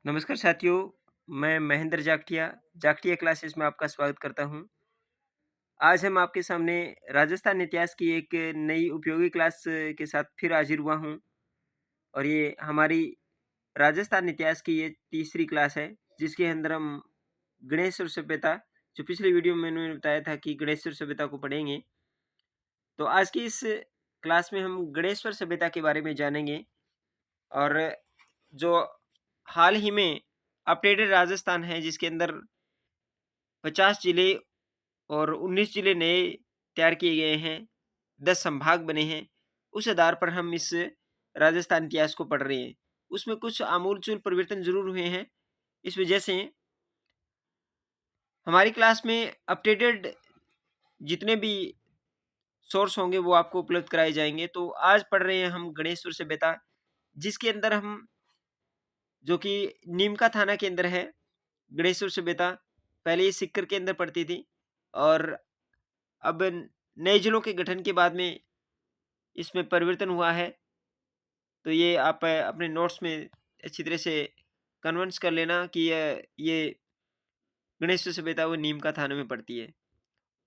नमस्कार साथियों, मैं महेंद्र जागटिया, जागटिया क्लासेस में आपका स्वागत करता हूँ। आज हम आपके सामने राजस्थान इतिहास की एक नई उपयोगी क्लास के साथ फिर हाजिर हुआ हूँ और ये हमारी राजस्थान इतिहास की ये तीसरी क्लास है, जिसके अंदर हम गणेश सभ्यता, जो पिछली वीडियो में मैंने बताया था कि गणेश सभ्यता को पढ़ेंगे। तो आज की इस क्लास में हम गणेश्वर सभ्यता के बारे में जानेंगे और जो हाल ही में अपडेटेड राजस्थान है, जिसके अंदर 50 जिले और 19 जिले नए तैयार किए गए हैं, 10 संभाग बने हैं। उस आधार पर हम इस राजस्थान इतिहास को पढ़ रहे हैं। उसमें कुछ आमूल-चूल परिवर्तन ज़रूर हुए हैं। इस वजह से हमारी क्लास में अपडेटेड जितने भी सोर्स होंगे वो आपको उपलब्ध कराए जाएँगे। तो आज पढ़ रहे हैं हम गणेश्वर सभ्यता, जिसके अंदर हम जो कि नीमका थाना के अंदर है, गणेश्वर सभ्यता। पहले ये सीकर के अंदर पड़ती थी और अब नए जिलों के गठन के बाद में इसमें परिवर्तन हुआ है। तो ये आप अपने नोट्स में अच्छी तरह से कन्विंस कर लेना कि ये गणेश सभ्यता वो नीम का थाने में पड़ती है।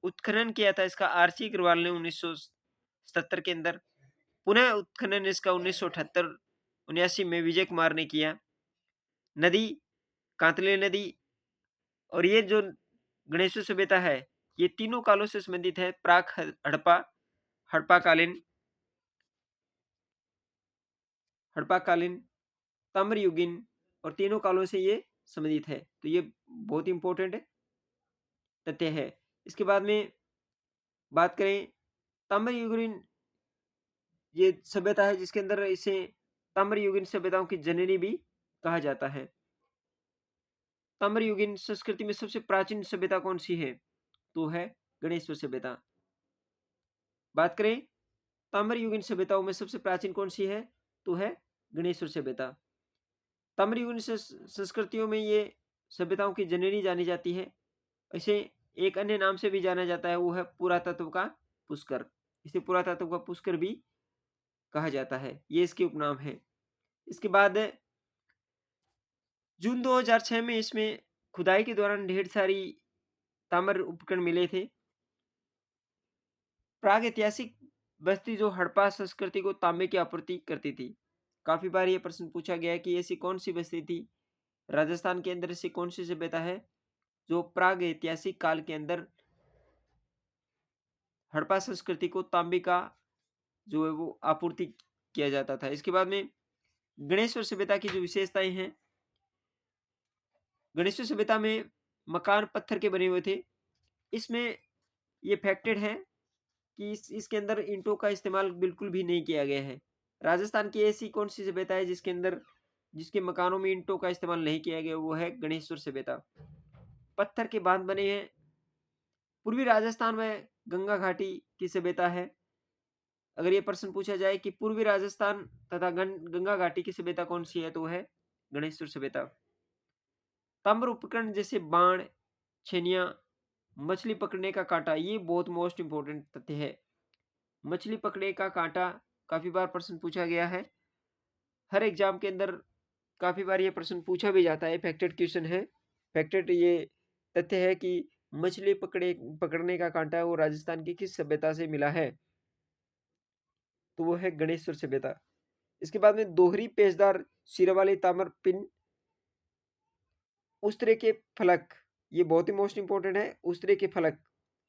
उत्खनन किया था इसका आरसी अग्रवाल ने 1977 के अंदर। पुनः उत्खनन इसका 1978-79 में विजय कुमार ने किया। नदी कांतले नदी और ये जो गणेश सभ्यता है, ये तीनों कालों से संबंधित है। प्राक हड़प्पा, हड़प्पा कालीन, हड़प्पा कालीन, ताम्रयुगीन और तीनों कालों से ये संबंधित है। तो ये बहुत इंपॉर्टेंट तथ्य है। इसके बाद में बात करें ताम्रयुगीन, ये सभ्यता है जिसके अंदर इसे ताम्रयुगीन सभ्यताओं की जननी भी कहा जाता है। ताम्रयुगीन संस्कृति में सबसे प्राचीन सभ्यता कौन सी है? तो है गणेश्वर सभ्यता। बात करें ताम्रयुगीन सभ्यताओं में सबसे प्राचीन कौन सी है? तो है गणेश्वर सभ्यता। ताम्रयुगीन संस्कृतियों में ये सभ्यताओं की जननी जानी जाती है। इसे एक अन्य नाम से भी जाना जाता है, वो है पुरातत्व का पुष्कर। इसे पुरातत्व का पुष्कर भी कहा जाता है, ये इसके उपनाम है। इसके बाद जून 2006 में इसमें खुदाई के दौरान ढेर सारी ताम्र उपकरण मिले थे। प्राग ऐतिहासिक बस्ती जो हड़प्पा संस्कृति को तांबे की आपूर्ति करती थी। काफी बार ये प्रश्न पूछा गया है कि ऐसी कौन सी बस्ती थी राजस्थान के अंदर, ऐसी कौन सी सभ्यता है जो प्राग ऐतिहासिक काल के अंदर हड़प्पा संस्कृति को तांबे का जो है वो आपूर्ति किया जाता था। इसके बाद में गणेश्वर सभ्यता की जो विशेषताएं हैं, गणेश्वर सभ्यता में मकान पत्थर के बने हुए थे। इसमें ये फैक्टेड है कि इसके अंदर ईंटों का इस्तेमाल बिल्कुल भी नहीं किया गया है। राजस्थान की ऐसी कौन सी सभ्यता है जिसके अंदर जिसके मकानों में ईंटों का इस्तेमाल नहीं किया गया? वो है गणेश्वर सभ्यता। पत्थर के बांध बने हैं। पूर्वी राजस्थान में गंगा घाटी की सभ्यता है। अगर ये प्रश्न पूछा जाए कि पूर्वी राजस्थान तथा गंगा घाटी की सभ्यता कौन सी है, तो है गणेश्वर सभ्यता। ताम्र उपकरण जैसे बाण, छेनिया, मछली पकड़ने का कांटा, ये बहुत मोस्ट इंपोर्टेंट तथ्य है। मछली पकड़ने का कांटा काफी बार प्रश्न पूछा गया है। हर एग्जाम के अंदर काफी बार ये प्रश्न पूछा भी जाता है, फैक्टेड क्वेश्चन है। फैक्टेड ये तथ्य है कि मछली पकड़ने का कांटा वो राजस्थान की किस सभ्यता से मिला है? तो वो है गणेश्वर सभ्यता। इसके बाद में दोहरी पेचदार सिरे वाली ताम्र पिन, उस तरह के फलक, ये बहुत ही मोस्ट इंपोर्टेंट है। उस तरह के फलक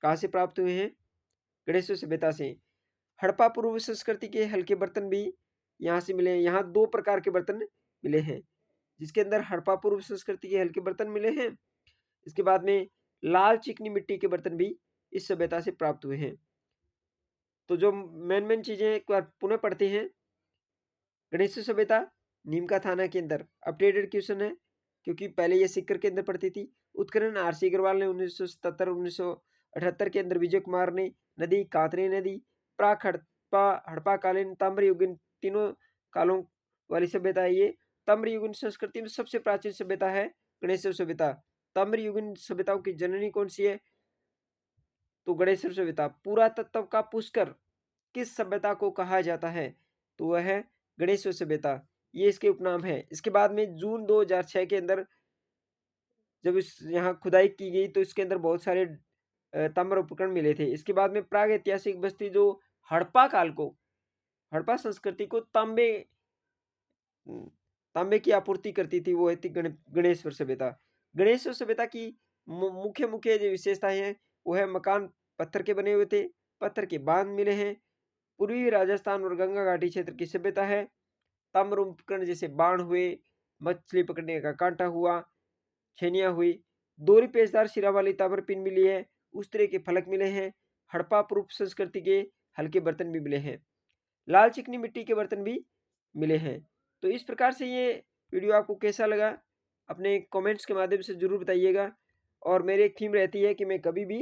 कहाँ से प्राप्त हुए हैं? गणेश्वर सभ्यता से। हड़प्पा पूर्व संस्कृति के हल्के बर्तन भी यहाँ से मिले हैं। यहाँ 2 प्रकार के बर्तन मिले हैं, जिसके अंदर हड़प्पा पूर्व संस्कृति के हल्के बर्तन मिले हैं। इसके बाद में लाल चिकनी मिट्टी के बर्तन भी इस सभ्यता से प्राप्त हुए हैं। तो जो मेन चीजें एक बार पुनः पढ़ते हैं। गणेश सभ्यता नीमका थाना के अंदर अपडेटेड क्वेश्चन है, क्योंकि पहले ये सीकर के अंदर पड़ती थी। उत्खनन आरसी अग्रवाल ने 1977-1978 के अंदर विजय कुमार ने। नदी कांतरे नदी, प्राक हड़प्पा, हड़प्पा कालीन, ताम्रयुगीन, तीनों कालों वाली सभ्यता है ये। ताम्रयुगीन संस्कृति में सबसे प्राचीन सभ्यता है गणेश्वर सभ्यता। ताम्रयुगीन सभ्यताओं की जननी कौन सी है? तो गणेश्वर सभ्यता। पुरातत्व का पुष्कर किस सभ्यता को कहा जाता है? तो वह है गणेश्वर सभ्यता। ये इसके उपनाम हैं। इसके बाद में जून 2006 के अंदर जब इस यहाँ खुदाई की गई तो इसके अंदर बहुत सारे ताम्र उपकरण मिले थे। इसके बाद में प्राग ऐतिहासिक बस्ती जो हड़प्पा काल को, हड़प्पा संस्कृति को उम, तांबे की आपूर्ति करती थी, वो थी गणेश्वर सभ्यता। गणेश्वर सभ्यता की मुख्य-मुख्य जो विशेषताएँ हैं, वो है मकान पत्थर के बने हुए थे, पत्थर के बाँध मिले हैं, पूर्वी राजस्थान और गंगा घाटी क्षेत्र की सभ्यता है, ताम्र उपकरण जैसे बाण हुए, मछली पकड़ने का काँटा हुआ, छेनियाँ हुई, दोहरी पेचदार सिरा वाली ताम्र पिन मिली है, उस तरह के फलक मिले हैं, हड़प्पा पूर्व संस्कृति के हल्के बर्तन भी मिले हैं। लाल चिकनी मिट्टी के बर्तन भी मिले हैं। तो इस प्रकार से ये वीडियो आपको कैसा लगा? अपने कमेंट्स के माध्यम से ज़रूर बताइएगा और मेरी एक थीम रहती है कि मैं कभी भी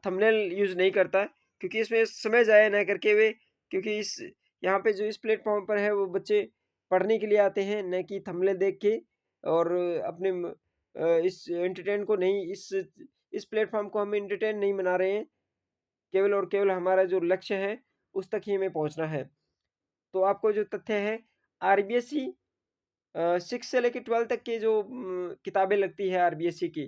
थंबनेल यूज़ नहीं करता क्योंकि इसमें समय ज़ाया ना करके वे क्योंकि इस यहाँ पे जो इस प्लेटफ़ॉर्म पर है वो बच्चे पढ़ने के लिए आते हैं, ना कि थंबनेल देख के और अपने इस एंटरटेन को नहीं इस प्लेटफ़ॉर्म को हम एंटरटेन नहीं बना रहे हैं। केवल और केवल हमारा जो लक्ष्य है, उस तक ही हमें पहुँचना है। तो आपको जो तथ्य है आरबीएसई 6 से लेके 12 तक की जो किताबें लगती है आरबीएसई की,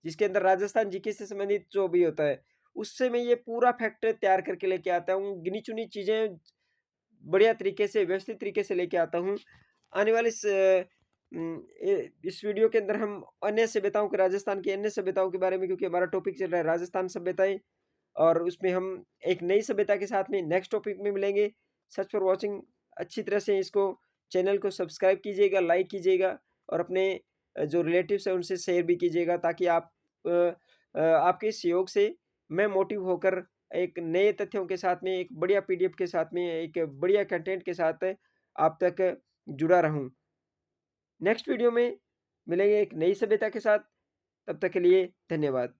जिसके अंदर राजस्थान जीके से संबंधित जो भी होता है, उससे मैं ये पूरा फैक्ट तैयार करके लेके आता हूँ। गिनी-चुनी चीज़ें बढ़िया तरीके से, व्यवस्थित तरीके से लेके आता हूँ। आने वाले इस वीडियो के अंदर हम अन्य सभ्यताओं के राजस्थान की अन्य सभ्यताओं के बारे में क्योंकि हमारा टॉपिक चल रहा है राजस्थान सभ्यताएँ और उसमें हम एक नई सभ्यता के साथ में नेक्स्ट टॉपिक में मिलेंगे। सच फॉर वॉचिंग अच्छी तरह से इसको चैनल को सब्सक्राइब कीजिएगा, लाइक कीजिएगा और अपने जो रिलेटिव्स हैं उनसे शेयर भी कीजिएगा ताकि आपके इस सहयोग से मैं मोटिव होकर एक नए तथ्यों के साथ में, एक बढ़िया पीडीएफ के साथ में, एक बढ़िया कंटेंट के साथ आप तक जुड़ा रहूँ। नेक्स्ट वीडियो में मिलेंगे एक नई सभ्यता के साथ, तब तक के लिए धन्यवाद।